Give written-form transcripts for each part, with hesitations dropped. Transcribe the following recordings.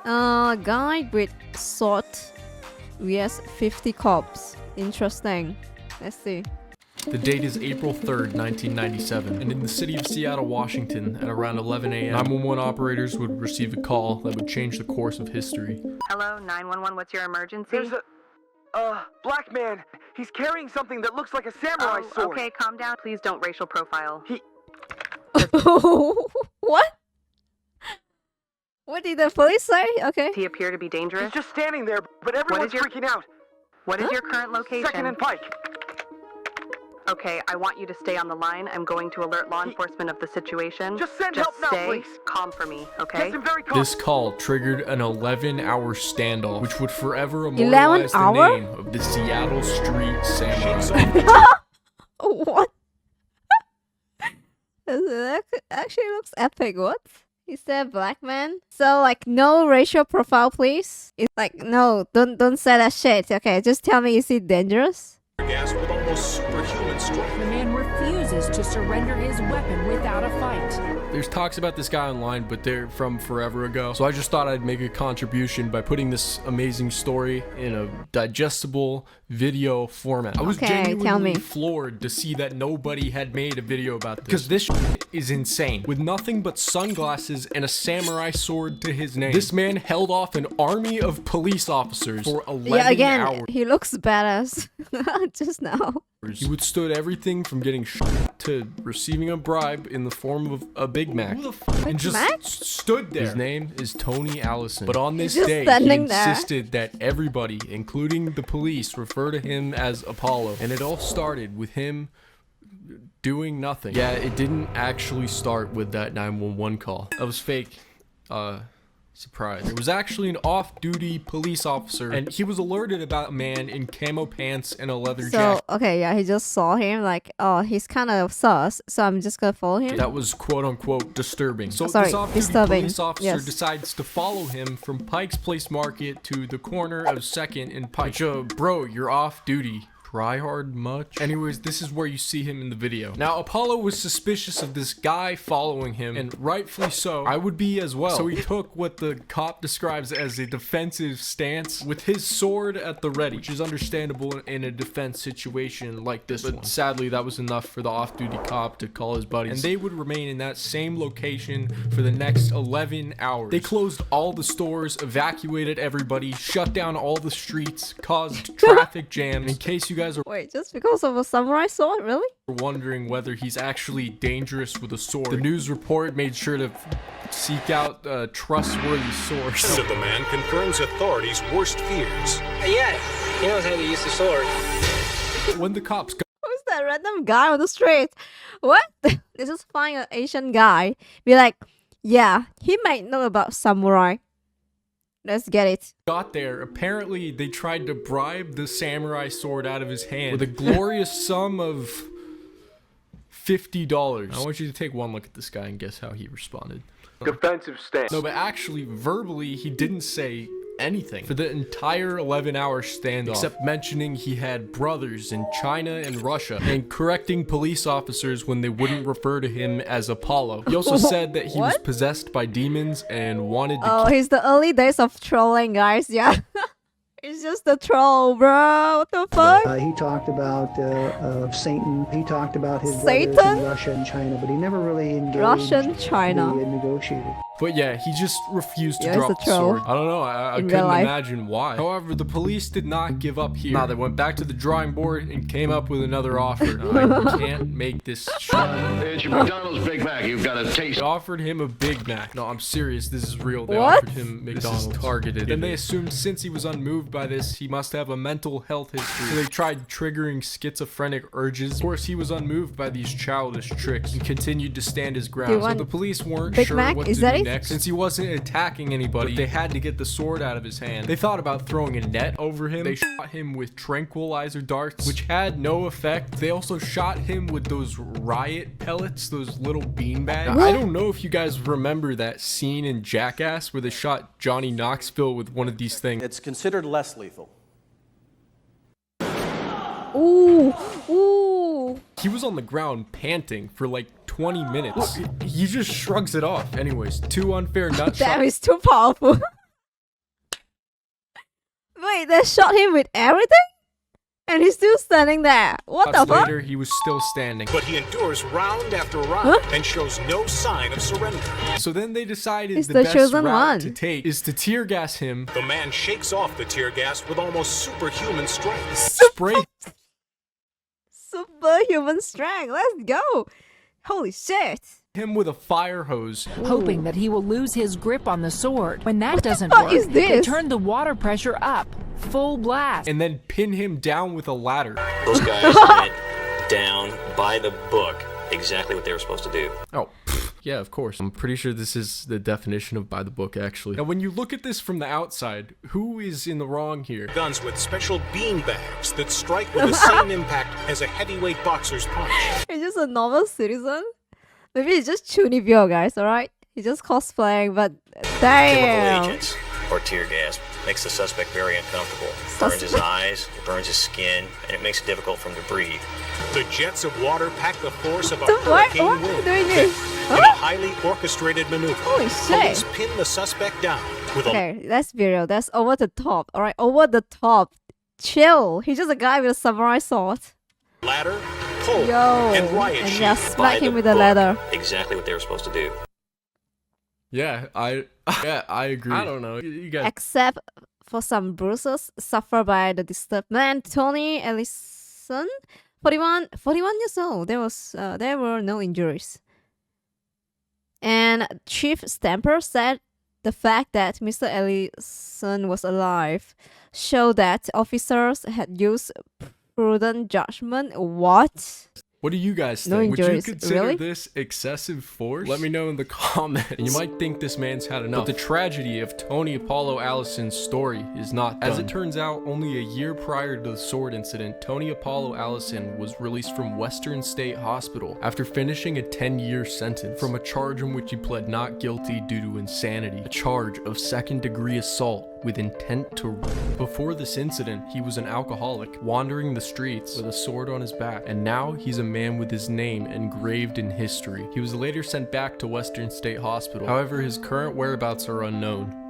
Guy with sword vs 50 cops. Interesting. Let's see. The date is April 3rd, 1997, and in the city of Seattle, Washington, at around 11 a.m., 911 operators would receive a call that would change the course of history. Hello, 911, what's your emergency? There's a black man. He's carrying something that looks like a samurai sword. Okay, calm down. Please don't racial profile. What? What did the police say? Okay. Does he appear to be dangerous? He's just standing there, but everyone's freaking out. What is your current location? 2nd and Pike. Okay, I want you to stay on the line. I'm going to alert law enforcement of the situation. Just send help now, please. Calm for me, okay? Yes, I'm very calm. This call triggered an 11-hour standoff, which would forever immortalize the name of the Seattle Street Samurai. What? That actually looks epic. What? He said black man. So like no racial profile, please. It's like no, don't say that shit. Okay, just tell me, is he dangerous? Gas with almost superhuman strength. The man refuses to surrender his weapon without a fight. There's talks about this guy online, but they're from forever ago. So I just thought I'd make a contribution by putting this amazing story in a digestible video format. I was genuinely floored to see that nobody had made a video about this. Because this shit is insane. With nothing but sunglasses and a samurai sword to his name, this man held off an army of police officers for 11 hours. He looks badass. Just now. He withstood everything from getting shot to receiving a bribe in the form of a Big Mac. And just stood there. His name is Tony Allison. But on this day, he insisted that everybody, including the police, refer to him as Apollo. And it all started with him doing nothing. Yeah, it didn't actually start with that 911 call. That was fake. Surprise. It was actually an off-duty police officer, and he was alerted about a man in camo pants and a leather jacket. Okay, yeah, he just saw him like, oh, he's kind of sus, so I'm just gonna follow him. That was quote-unquote disturbing. So this off-duty police officer decides to follow him from Pike's Place Market to the corner of 2nd and Pike. Bro, you're off-duty. Try hard much? Anyways, this is where you see him in the video. Now, Apollo was suspicious of this guy following him, and rightfully so. I would be as well. So he took what the cop describes as a defensive stance with his sword at the ready, which is understandable in a defense situation like this one. But sadly, that was enough for the off-duty cop to call his buddies, and they would remain in that same location for the next 11 hours. They closed all the stores, evacuated everybody, shut down all the streets, caused traffic jams. In case you guys are just because of a samurai sword, really? Wondering whether he's actually dangerous with a sword, the news report made sure to seek out a trustworthy source. So the man confirms authorities' worst fears. Yeah, he knows how to use the sword. When the cops got Who's that random guy on the street? What? They just find an Asian guy, be like, yeah, he might know about samurai. Let's get it. Got there, apparently they tried to bribe the samurai sword out of his hand with a glorious sum of $50. I want you to take one look at this guy and guess how he responded. Defensive stance. No, but actually, verbally, he didn't say anything for the entire 11-hour standoff, except mentioning he had brothers in China and Russia and correcting police officers when they wouldn't refer to him as Apollo. He also said that he was possessed by demons and wanted to he's the early days of trolling, guys. Yeah. He's just a troll, bro. What the fuck? He talked about Satan. He talked about his brothers in Russia and China, but he never really engaged negotiated. But yeah, he just refused to drop the sword. I don't know, I couldn't imagine why. However, the police did not give up here. They went back to the drawing board and came up with another offer. I can't make this shit. It's your McDonald's Big Mac. You've got to taste. They offered him a Big Mac. No, I'm serious. This is real. They offered him McDonald's. This is targeted. Then they assumed since he was unmoved by this, he must have a mental health history. So they tried triggering schizophrenic urges. Of course, he was unmoved by these childish tricks and continued to stand his ground. So the police weren't sure what to do next. Since he wasn't attacking anybody, they had to get the sword out of his hand. They thought about throwing a net over him. They shot him with tranquilizer darts, which had no effect. They also shot him with those riot pellets, those little beanbags. I don't know if you guys remember that scene in Jackass where they shot Johnny Knoxville with one of these things. It's considered less lethal. Ooh, ooh. He was on the ground panting for like 20 minutes. He just shrugs it off. Anyways, 2 unfair nut shots. That is too powerful. Wait, they shot him with everything? And he's still standing there. What the fuck? Later, he was still standing. But he endures round after round and shows no sign of surrender. So then they decided He's the the best chosen route one. to take is to tear gas him. The man shakes off the tear gas with almost superhuman strength. Spray Superhuman strength. Let's go. Holy shit. him with a fire hose. hoping that he will lose his grip on the sword. When that doesn't fuck work, is they this? turn the water pressure up, full blast. And then pin him down with a ladder. Those guys went down by the book, exactly what they were supposed to do. Oh, yeah, of course. I'm pretty sure this is the definition of by the book, actually. Now, when you look at this from the outside, who is in the wrong here? Guns with special bean bags that strike with the same impact as a heavyweight boxer's punch. He's just a normal citizen. Maybe he's just Chunibyo, guys, alright? He's just cosplaying, but Chemical damn. agents or tear gas makes the suspect very uncomfortable. It burns his eyes, it burns his skin, and it makes it difficult for him to breathe. The jets of water pack the force of a What? hurricane What are wind. you doing this? In a highly orchestrated maneuver, Holy police shit. pin the suspect down with a Okay, let's be real. That's over the top. Alright, over the top. Chill. He's just a guy with a samurai sword. ladder, pole, Yo. and riot And sheet. just By smack him the with a book, ladder. Exactly what they were supposed to do. Yeah, I agree. I don't know. You guys. Except for some bruises suffered by the disturbed man, Tony Ellison, 41 years old. There were no injuries. And Chief Stamper said the fact that Mr. Ellison was alive showed that officers had used prudent judgment. What? What do you guys No think? Would you injuries. consider Really? this excessive force? Let me know in the comments. And you might think this man's had enough. But the tragedy of Tony Apollo Allison's story is not done. As it turns out, only a year prior to the sword incident, Tony Apollo Allison was released from Western State Hospital after finishing a 10-year sentence from a charge in which he pled not guilty due to insanity, a charge of second-degree assault with intent to rape. Before this incident, he was an alcoholic, wandering the streets with a sword on his back, and now he's a man with his name engraved in history. He was later sent back to Western State Hospital. However, his current whereabouts are unknown.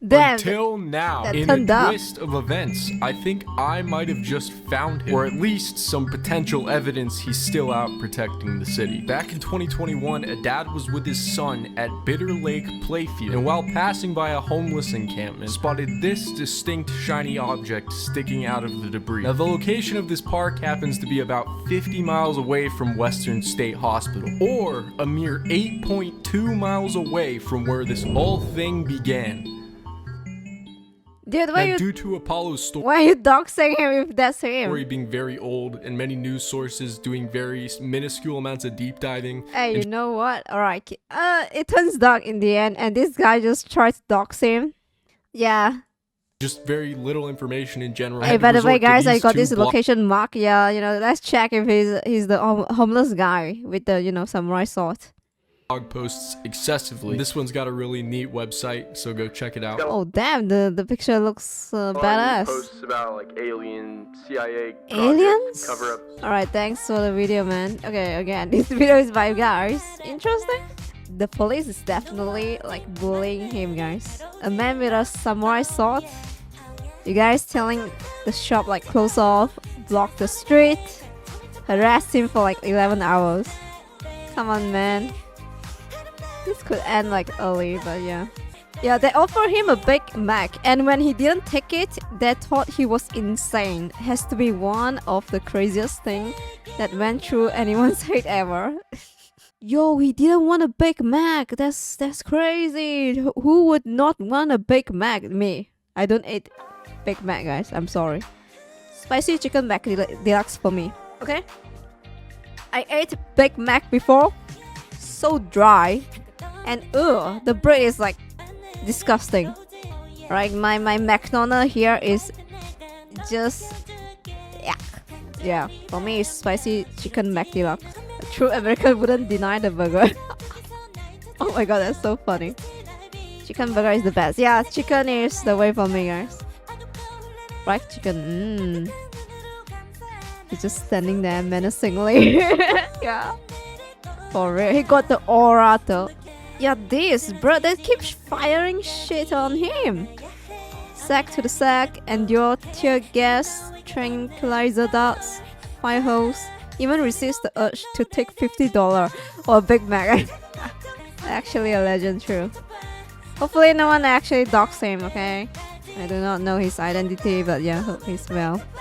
Damn. Until now, that in a turned up. twist of events, I think I might have just found him, or at least some potential evidence he's still out protecting the city. Back in 2021, a dad was with his son at Bitter Lake Playfield, and while passing by a homeless encampment, spotted this distinct shiny object sticking out of the debris. Now, the location of this park happens to be about 50 miles away from Western State Hospital, or a mere 8.2 miles away from where this whole thing began. Dude, why And you due to Apollo's story why are you doxing him if that's him? being very old and many news sources doing very minuscule amounts of deep diving, Hey, you know what? Alright, it turns dark in the end, and this guy just tried to dox him. Yeah. just very little information in general. I Hey, had to by the way, resort to guys, I these got two this location mark. Yeah, let's check if he's the homeless guy with the samurai sword. blog posts excessively. This one's got a really neat website, so go check it out. Oh damn, the picture looks badass. Posts about like alien, CIA, Aliens? cover ups. Alright, thanks for the video, man. Okay, again, this video is by guys. Interesting. The police is definitely like bullying him, guys. A man with a samurai sword. You guys telling the shop like close off, block the street, harass him for like 11 hours. Come on, man. This could end like early, but yeah. Yeah, they offered him a Big Mac, and when he didn't take it, they thought he was insane. Has to be one of the craziest thing that went through anyone's head ever. Yo, he didn't want a Big Mac. That's crazy. Who would not want a Big Mac? Me. I don't eat Big Mac, guys. I'm sorry. Spicy chicken Mac deluxe for me. Okay? I ate Big Mac before. So dry. And the bread is like disgusting. Right? My McDonald's here is just yuck. Yeah, for me it's spicy chicken Mac deluxe. A true American wouldn't deny the burger. Oh my god, that's so funny. Chicken burger is the best. Yeah, chicken is the way for me, guys. Fried chicken. He's just standing there menacingly. Yeah. For real, he got the aura though. Yeah, this bro, they keep firing shit on him. sack to the sack, endure tear gas, tranquilizer darts, fire hose, even resist the urge to take $50 or a Big Mac. Actually a legend, true. Hopefully no one actually doxed him, okay? I do not know his identity, but yeah, hope he's well.